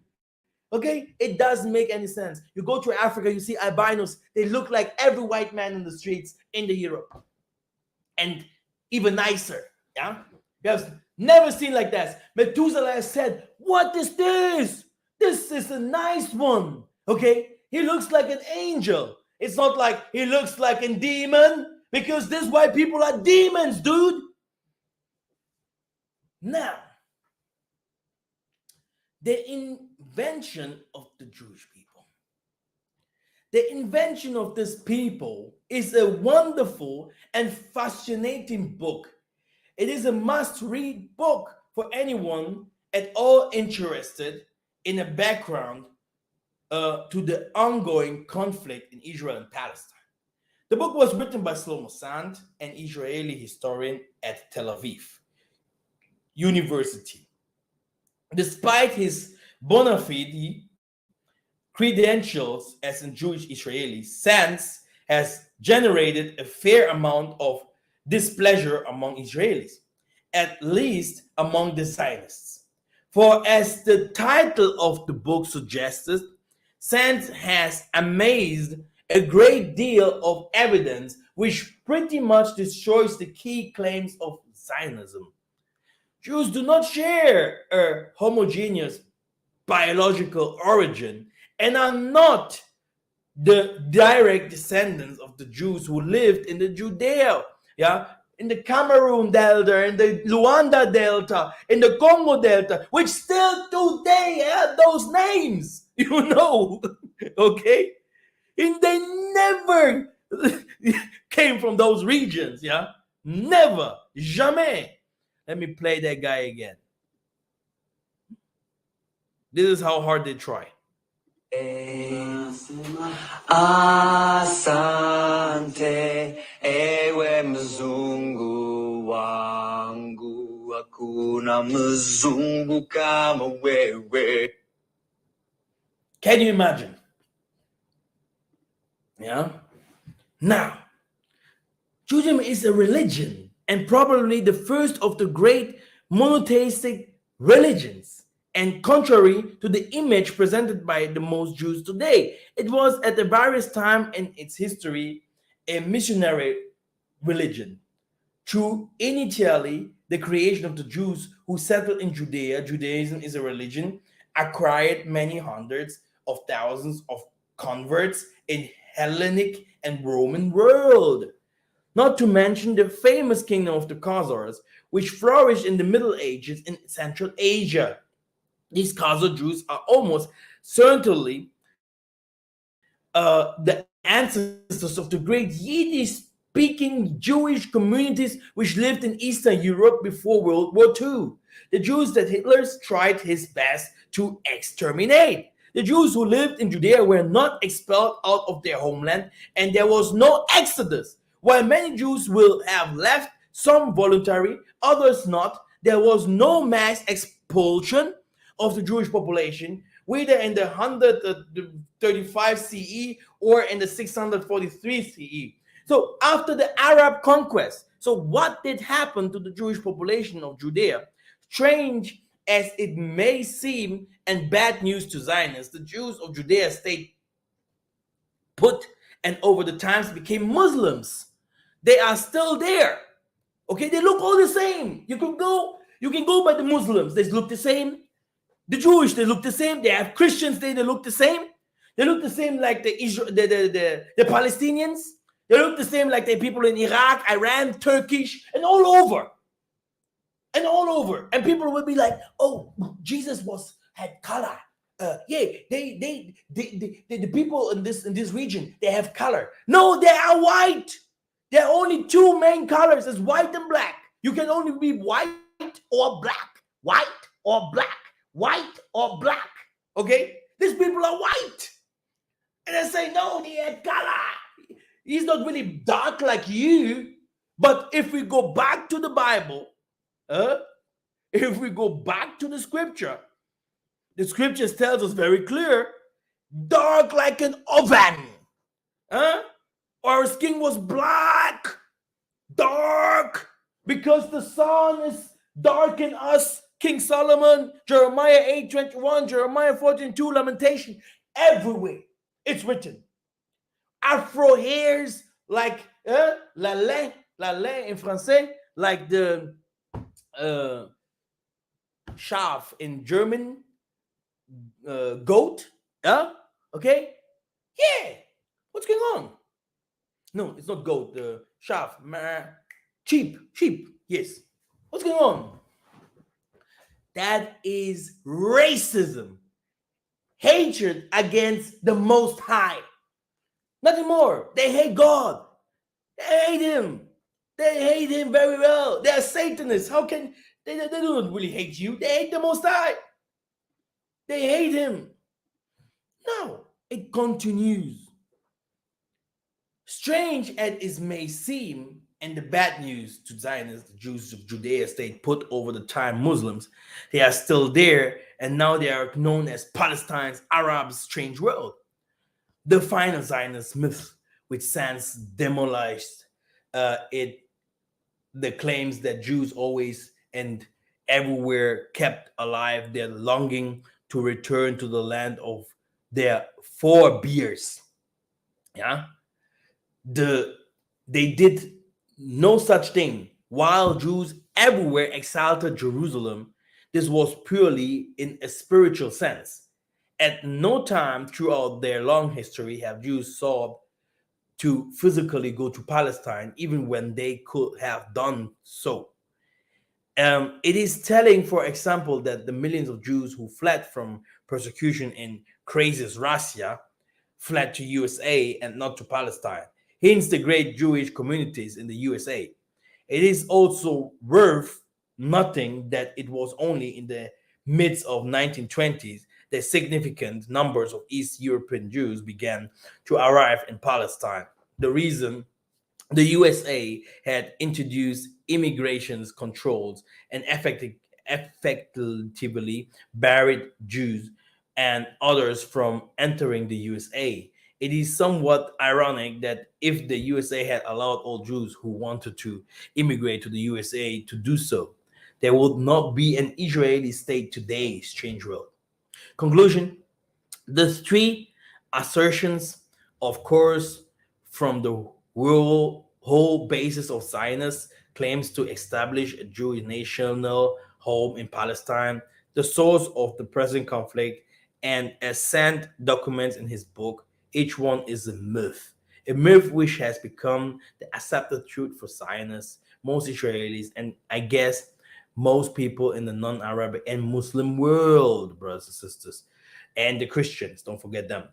Okay, it doesn't make any sense. You go to Africa, you see albinos, they look like every white man in the streets in the Europe, and even nicer. Yeah, you have never seen like that. Methuselah said, what is this? This is a nice one. Okay, he looks like an angel. It's not like he looks like a demon, because these white people are demons, dude. Now, the invention of the Jewish people. The invention of this people is a wonderful and fascinating book. It is a must-read book for anyone at all interested in a background to the ongoing conflict in Israel and Palestine. The book was written by Shlomo Sand, an Israeli historian at Tel Aviv University. Despite his bona fide credentials as a Jewish Israeli, Sands has generated a fair amount of displeasure among Israelis, at least among the Zionists. For as the title of the book suggests, science has amassed a great deal of evidence which pretty much destroys the key claims of Zionism. Jews do not share a homogeneous biological origin and are not the direct descendants of the Jews who lived in the Judea, yeah, in the Cameroon Delta, in the Luanda Delta, in the Congo Delta, which still today have those names, okay? And they never came from those regions, yeah? Never, jamais. Let me play that guy again. This is how hard they try. Asante, ewe mzungu wangu, hakuna mzungu kama wewe. Can you imagine? Yeah. Now, Judaism is a religion and probably the first of the great monotheistic religions. And contrary to the image presented by the most Jews today, it was at the various time in its history a missionary religion. Through initially the creation of the Jews who settled in Judea, Judaism is a religion, acquired many hundreds of thousands of converts in Hellenic and Roman world. Not to mention the famous kingdom of the Khazars, which flourished in the Middle Ages in Central Asia. These Khazar Jews are almost certainly the ancestors of the great Yiddish-speaking Jewish communities which lived in Eastern Europe before World War II. The Jews that Hitler tried his best to exterminate. The Jews who lived in Judea were not expelled out of their homeland, and there was no exodus. While many Jews will have left, some voluntary, others not, there was no mass expulsion of the Jewish population, whether in the 135 CE or in the 643 CE. So after the Arab conquest, so what did happen to the Jewish population of Judea? Strange as it may seem and bad news to Zionists, the Jews of Judea stayed put and over the times became Muslims. They are still there. Okay, they look all the same. You can go by the Muslims, they look the same. The Jewish, they look the same. They have Christians, they look the same. They look the same like the Palestinians. They look the same like the people in Iraq, Iran, Turkish, and all over. And all over. And people will be like, oh, Jesus had color. The people in this region, they have color. No, they are white. There are only two main colors, is white and black. You can only be white or black. White or black. White or black. Okay? These people are white. And I say, no, they had color. He's not really dark like you. But if we go back to the Bible, if we go back to the scriptures tells us very clear, dark like an oven. Our skin was black, dark, because the sun is dark in us. King Solomon, Jeremiah 8:21, Jeremiah 14:2, Lamentation, everywhere it's written. Afro hairs like la lait in français, like the Schaf in German, goat. Okay? Yeah. What's going on? No, it's not goat. The Schaf. Sheep. Yes. What's going on? That is racism. Hatred against the Most High. Nothing more. They hate God. They hate Him. They hate Him very well. They are Satanists. How can they don't really hate you? They hate the Most High. They hate Him. Now, it continues. Strange as it may seem, and the bad news to Zionists, the Jews of Judea stayed put over the time Muslims, they are still there, and now they are known as Palestine's Arabs' strange world. The final Zionist myth, which since demolished the claims that Jews always and everywhere kept alive their longing to return to the land of their forebears. Yeah, the they did no such thing. While Jews everywhere exalted Jerusalem, this was purely in a spiritual sense. At no time throughout their long history have Jews sought to physically go to Palestine, even when they could have done so. It is telling, for example, that the millions of Jews who fled from persecution in craziest Russia fled to USA and not to Palestine, hence the great Jewish communities in the USA. It is also worth noting that it was only in the midst of 1920s that significant numbers of East European Jews began to arrive in Palestine. The reason: the USA had introduced immigration controls and effectively barred Jews and others from entering the USA. It is somewhat ironic that if the USA had allowed all Jews who wanted to immigrate to the USA to do so, there would not be an Israeli state today. Strange world. Conclusion: the three assertions, of course, from the whole basis of Zionist claims to establish a Jewish national home in Palestine, the source of the present conflict, and as Sand documents in his book, each one is a myth which has become the accepted truth for Zionists, most Israelis, and I guess most people in the non-Arabic and Muslim world, brothers and sisters, and the Christians, don't forget them,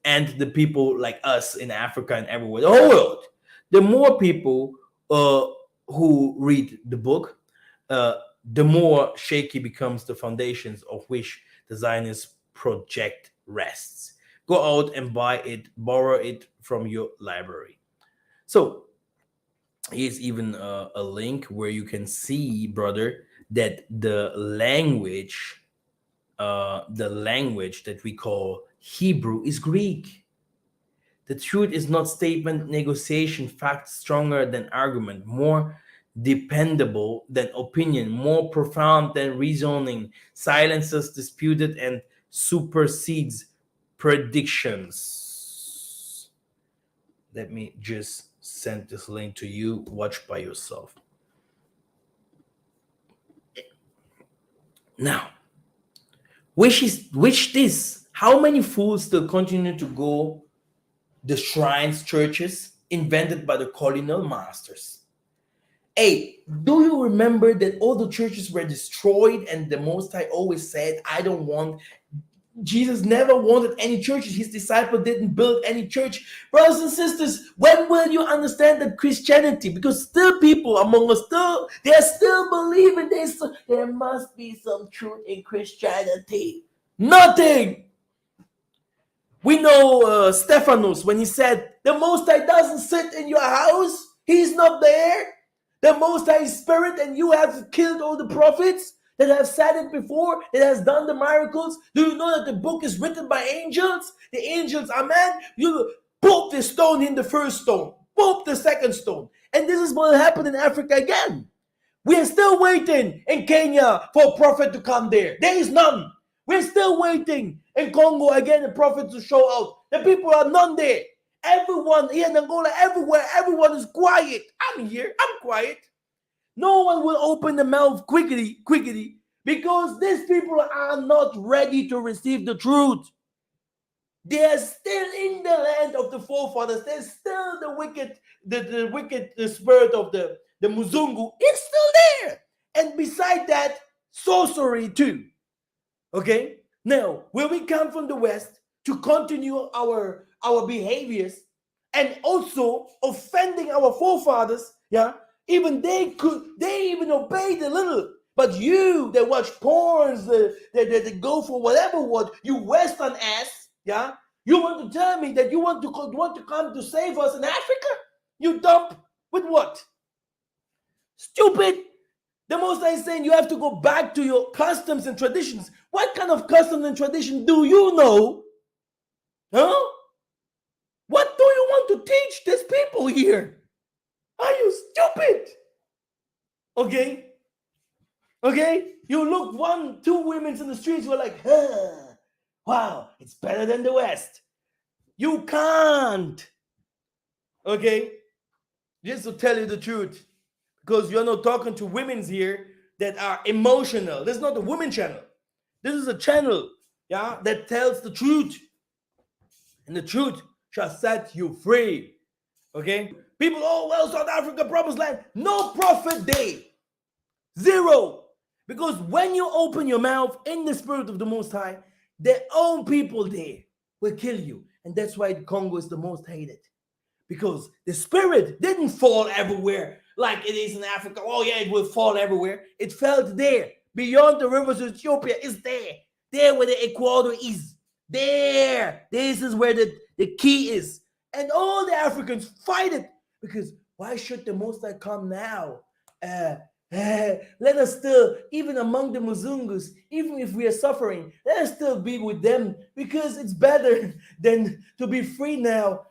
and the people like us in Africa and everywhere, the whole world. The more people uh, who read the book, uh, the more shaky becomes the foundations of which the Zionist project rests. Go out and buy it, borrow it from your library. So here's even a link where you can see, brother, that the language that we call Hebrew is Greek. The truth is not statement, negotiation, fact stronger than argument, more dependable than opinion, more profound than reasoning, silences disputed and supersedes predictions. Let me just send this link to you. Watch by yourself. Now, which this? How many fools still continue to go the shrines, churches invented by the colonial masters? Hey, do you remember that all the churches were destroyed and the Most High always said, I don't want, Jesus never wanted any churches. His disciple didn't build any church. Brothers and sisters, when will you understand that Christianity? Because still people among us, they're still believing there must be some truth in Christianity. Nothing. We know Stephanus when he said, the Most High doesn't sit in your house. He's not there. The Most High is Spirit, and you have killed all the prophets that have said it before, that has done the miracles. Do you know that the book is written by angels? The angels, amen. You pop the stone in the first stone, pop the second stone. And this is what will happen in Africa again. We are still waiting in Kenya for a prophet to come there. There is none. We're still waiting in Congo again, a prophet to show out. The people are none there. Everyone here in Angola, everywhere, everyone is quiet. I'm here, I'm quiet. No one will open the mouth quickly, because these people are not ready to receive the truth. They are still in the land of the forefathers. There's still the wicked, the wicked the spirit of the Muzungu is still there. And beside that, sorcery too. Okay? Now, when we come from the West to continue our behaviors and also offending our forefathers, yeah, even they even obeyed a little. But you that watch porns, that go for whatever what you Western ass, yeah, you want to tell me that you want to come to save us in Africa? You dump with what? Stupid. The Most High is saying you have to go back to your customs and traditions. What kind of customs and tradition do you know? Huh? What do you want to teach these people here? Are you stupid? Okay? Okay? You look two women in the streets, you're like, huh. Wow, it's better than the West. You can't. Okay? Just to tell you the truth. Because you're not talking to women's here that are emotional. This is not a women channel. This is a channel, yeah, that tells the truth. And the truth shall set you free. Okay? People, oh, well, South Africa, promised land. No prophet day. Zero. Because when you open your mouth in the spirit of the Most High, their own people there will kill you. And that's why Congo is the most hated. Because the spirit didn't fall everywhere like it is in Africa. Oh, yeah, it will fall everywhere. It fell there. Beyond the rivers of Ethiopia, it's there. There where the equator is. There. This is where the key is. And all the Africans fight it. Because why should the Most High come now? Let us still, even among the Muzungus, even if we are suffering, let us still be with them because it's better than to be free now.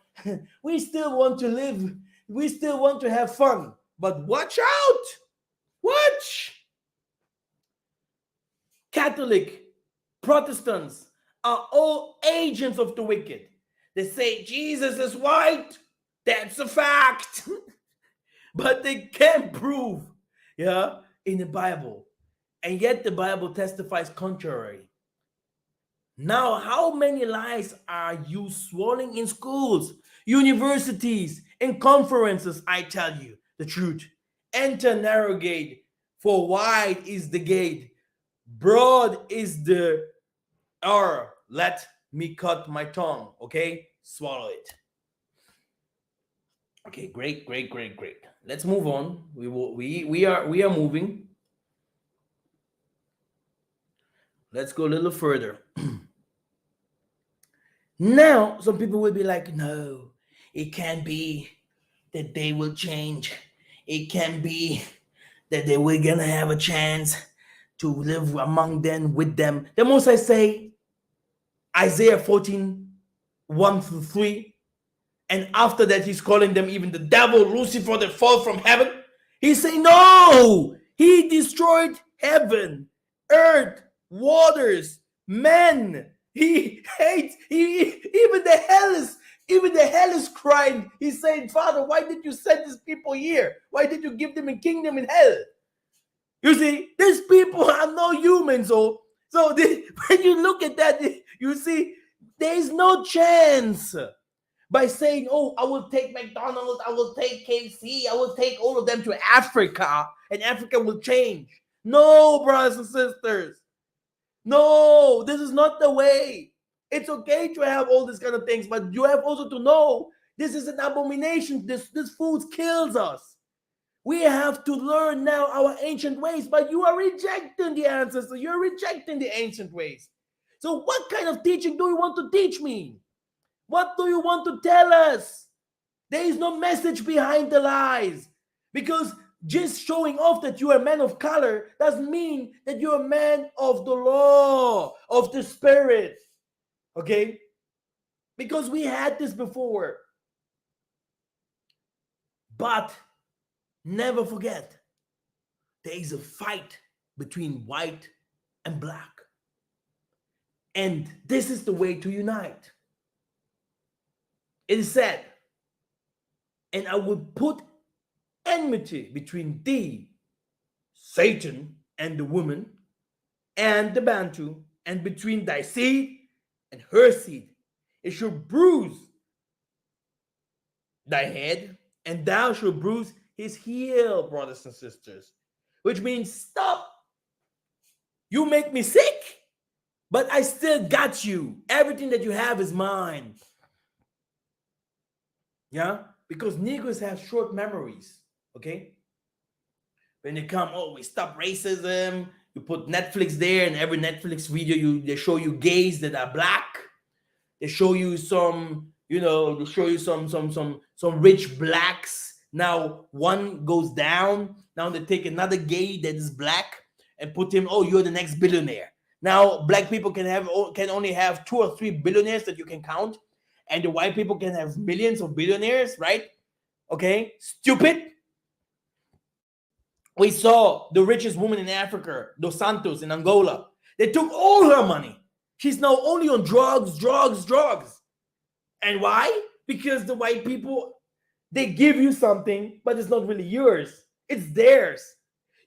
We still want to live. We still want to have fun. But watch out! Watch! Catholic, Protestants are all agents of the wicked. They say Jesus is white. That's a fact. But they can't prove, yeah, in the Bible. And yet the Bible testifies contrary. Now, how many lies are you swallowing in schools, universities, and conferences? I tell you the truth. Enter narrow gate, for wide is the gate, broad is the or let me cut my tongue. Okay, swallow it. Okay, great, great, great, great. Let's move on. We are moving. Let's go a little further. Now, some people will be like, no, it can't be that they will change. It can be that they will gonna have a chance to live among them with them. The most I say, Isaiah 14, 1 through 3. And after that, he's calling them even the devil, Lucifer, that fall from heaven. He's saying, no, he destroyed heaven, earth, waters, men. He hates, even the hell is crying. He's saying, Father, why did you send these people here? Why did you give them a kingdom in hell? You see, these people are no humans. So when you look at that, you see, there is no chance by saying, oh, I will take McDonald's, I will take KFC, I will take all of them to Africa, and Africa will change. No, brothers and sisters. No, this is not the way. It's okay to have all these kind of things, but you have also to know this is an abomination. This food kills us. We have to learn now our ancient ways, but you are rejecting the ancestors. You're rejecting the ancient ways. So what kind of teaching do you want to teach me? What do you want to tell us? There is no message behind the lies. Because just showing off that you're a man of color doesn't mean that you're a man of the law, of the spirit. Okay? Because we had this before. But never forget, there is a fight between white and black. And this is the way to unite. It is said, and I will put enmity between thee, Satan, and the woman, and the Bantu, and between thy seed and her seed. It shall bruise thy head, and thou shalt bruise his heel, brothers and sisters. Which means, stop. You make me sick, but I still got you. Everything that you have is mine. Yeah? Because Negroes have short memories. Okay? When they come, oh, we stop racism. You put Netflix there, and every Netflix video, they show you gays that are black. They show you some, they show you some rich blacks. Now one goes down. Now they take another gay that is black and put him, oh, you're the next billionaire. Now black people can only have 2 or 3 billionaires that you can count, and the white people can have millions of billionaires, right? Okay, stupid. We saw the richest woman in Africa, Dos Santos in Angola. They took all her money. He's now only on drugs, drugs, drugs. And why? Because the white people, they give you something, but it's not really yours. It's theirs.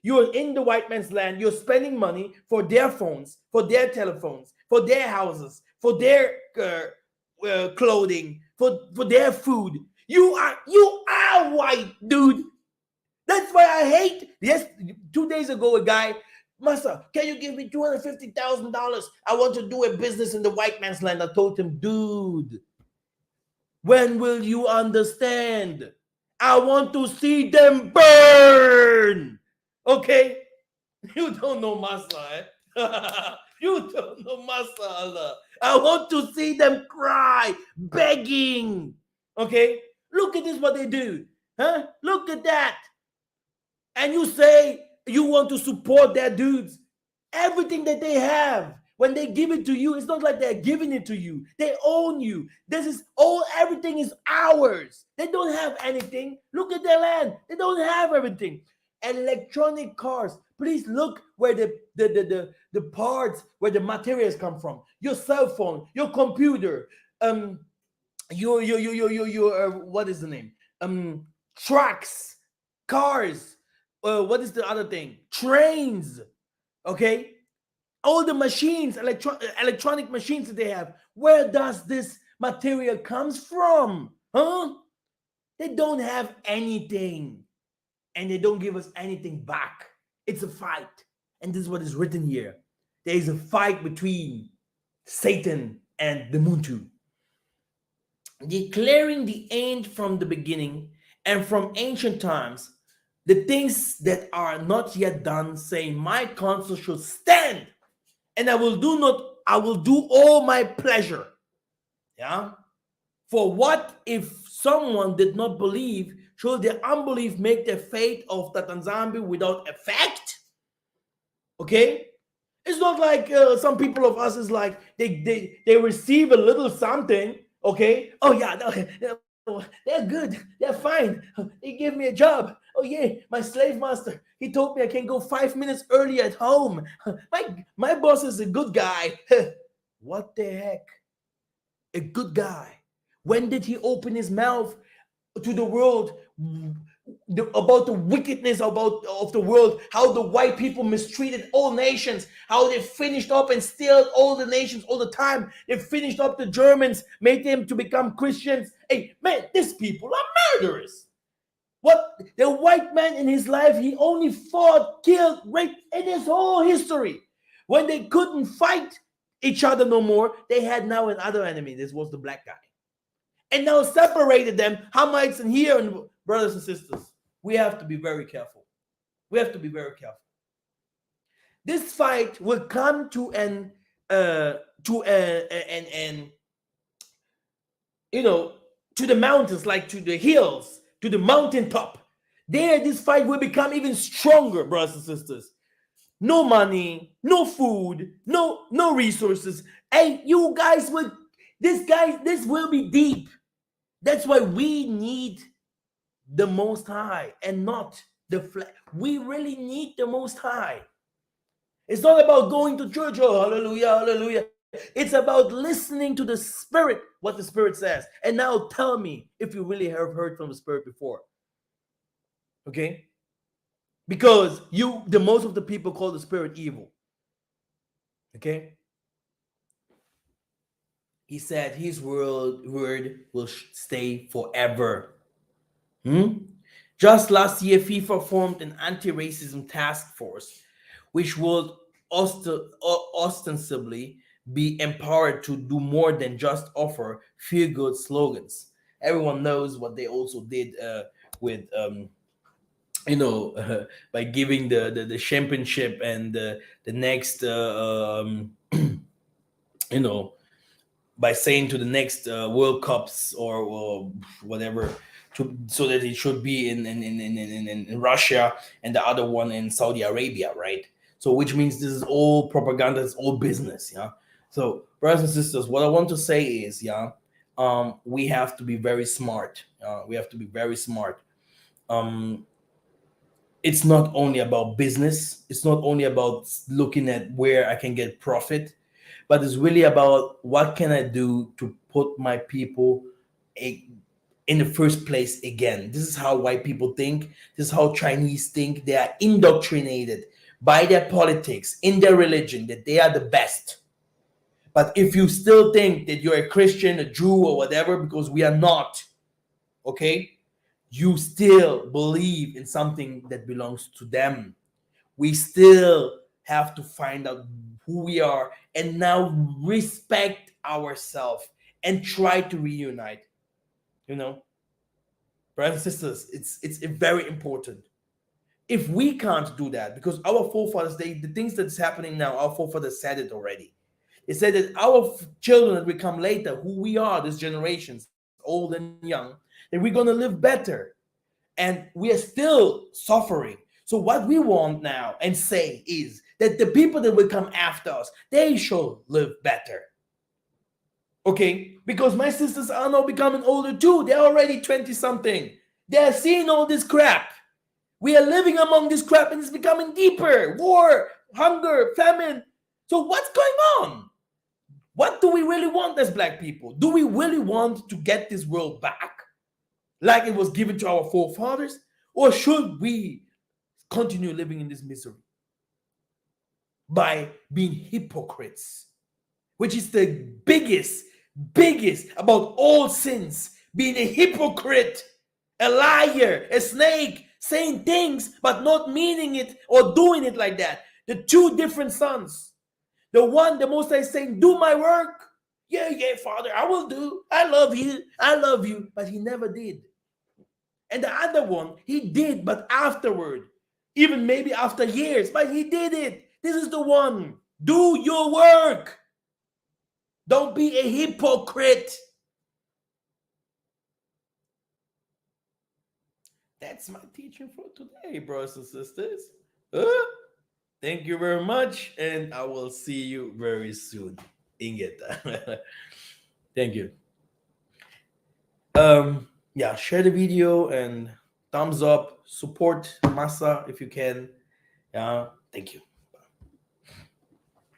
You're in the white man's land. You're spending money for their phones, for their telephones, for their houses, for their clothing, for their food. You are white, dude. That's why I hate. Yes, 2 days ago, a guy, Master, can you give me $250,000? I want to do a business in the white man's land. I told him, dude, when will you understand? I want to see them burn. Okay? You don't know Masa, eh? You don't know Masala. I want to see them cry, begging. Okay? Look at this, what they do. Huh? Look at that. And you say you want to support their dudes. Everything that they have, when they give it to you, it's not like they're giving it to you. They own you. This is all, everything is ours. They don't have anything. Look at their land. They don't have everything. Electronic cars. Please look where the parts, where the materials come from. Your cell phone, your computer, your what is the name? Trucks, cars. What is the other thing? Trains. Okay, all the machines, electronic machines that they have. Where does this material comes from? Huh? They don't have anything, and they don't give us anything back. It's a fight, and this is what is written here. There is a fight between Satan and the Muntu, declaring the end from the beginning and from ancient times, the things that are not yet done, saying, my counsel should stand, and I will do all my pleasure. Yeah. For what if someone did not believe? Should their unbelief make the fate of Tatanzambi without effect? Okay. It's not like some people of us is like they receive a little something. Okay. Oh yeah, they're good. They're fine. They gave me a job. Oh yeah, my slave master. He told me I can go 5 minutes early at home. My boss is a good guy. What the heck? A good guy. When did he open his mouth to the world about the wickedness of the world, how the white people mistreated all nations, how they finished up and steal all the nations all the time. They finished up the Germans, made them to become Christians. Hey, man, these people are murderers. What the white man in his life, he only fought, killed, raped in his whole history. When they couldn't fight each other no more, they had now another enemy. This was the black guy. And now separated them, Hamites and here, and brothers and sisters, we have to be very careful. We have to be very careful. This fight will come to an you know, to the mountains, like to the hills, to the mountaintop. There, this fight will become even stronger, brothers and sisters. No money, no food, no resources. Hey, you guys will, this will be deep. That's why we need the Most High and not the flesh. We really need the Most High. It's not about going to church, oh, hallelujah, hallelujah. It's about listening to the Spirit, what the Spirit says. And now tell me if you really have heard from the Spirit before. Okay? Because the most of the people call the Spirit evil. Okay? He said his word will stay forever. Just last year, FIFA formed an anti-racism task force, which will ostensibly be empowered to do more than just offer feel-good slogans. Everyone knows what they also did with, by giving the championship and the next, you know, by saying to the next World Cups or whatever, so that it should be in Russia and the other one in Saudi Arabia, right? So which means this is all propaganda, it's all business, yeah. So brothers and sisters, what I want to say is, yeah, we have to be very smart. We have to be very smart. Um, it's not only about business. It's not only about looking at where I can get profit, but it's really about what can I do to put my people a- in the first place again. This is how white people think. This is how Chinese think. They are indoctrinated by their politics, in their religion, that they are the best. But if you still think that you're a Christian, a Jew, or whatever, because we are not, okay, you still believe in something that belongs to them. We still have to find out who we are and now respect ourselves and try to reunite. You know, brothers and sisters, it's very important. If we can't do that, because our forefathers, the things that's happening now, our forefathers said it already. They said that our children that will come later, who we are, these generations, old and young, that we're gonna live better, and we are still suffering. So what we want now and say is that the people that will come after us, they shall live better. Okay? Because my sisters are now becoming older too. They're already 20 something. They're seeing all this crap. We are living among this crap and it's becoming deeper. War, hunger, famine. So what's going on? What do we really want as black people? Do we really want to get this world back like it was given to our forefathers? Or should we continue living in this misery by being hypocrites, which is the biggest about all sins? Being a hypocrite, a liar, a snake, saying things but not meaning it or doing it like that. The two different sons. The one, the Most High is saying, do my work. Yeah, yeah, Father, I will do. I love you. I love you. But he never did. And the other one, he did, but afterward. Even maybe after years, but he did it. This is the one. Do your work. Don't be a hypocrite. That's my teaching for today, brothers and sisters. Thank you very much, and I will see you very soon. Inget. Thank you. Yeah, share the video and thumbs up. Support Massa if you can. Yeah, thank you.